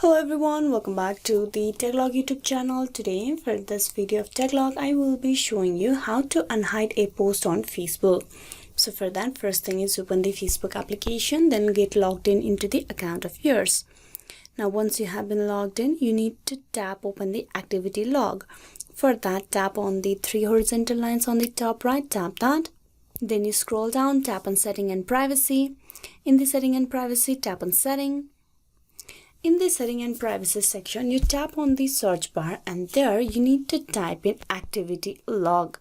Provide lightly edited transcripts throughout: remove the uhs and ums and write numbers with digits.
Hello everyone, welcome back to the Techlog YouTube channel. Today for this video of Techlog, I will be showing you how to unhide a post on Facebook. So for that, first thing is open the Facebook application, then get logged in into the account of yours. Now once you have been logged in, you need to tap open the activity log. For that, tap on the three horizontal lines on the top right, tap that. Then you scroll down, tap on setting and privacy. In the setting and privacy, tap on setting. In the setting and privacy section, you tap on the search bar and there you need to type in activity log.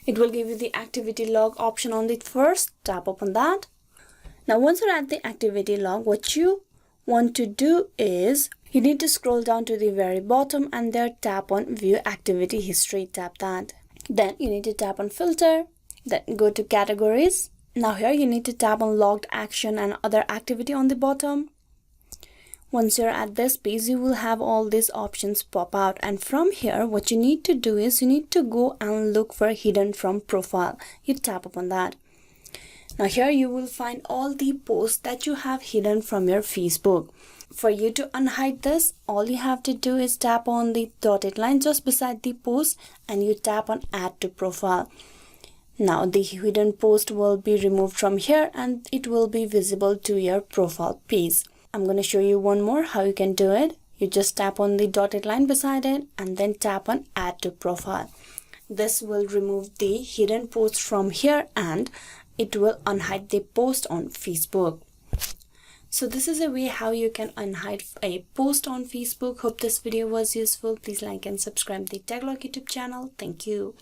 It will give you the activity log option on the first, tap upon that. Now once you're at the activity log, what you want to do is you need to scroll down to the very bottom and there tap on view activity history, tap that. Then you need to tap on filter, then go to categories. Now here you need to tap on logged action and other activity on the bottom. Once you're at this page, you will have all these options pop out, and from here what you need to do is you need to go and look for hidden from profile. You tap upon that. Now here you will find all the posts that you have hidden from your Facebook. For you to unhide this, all you have to do is tap on the dotted line just beside the post and you tap on add to profile. Now the hidden post will be removed from here and it will be visible to your profile page. I'm going to show you one more how you can do it. You just tap on the dotted line beside it and then tap on add to profile. This will remove the hidden post from here and it will unhide the post on Facebook. So this is a way how you can unhide a post on Facebook. Hope this video was useful. Please like and subscribe the Techlog YouTube channel. Thank you.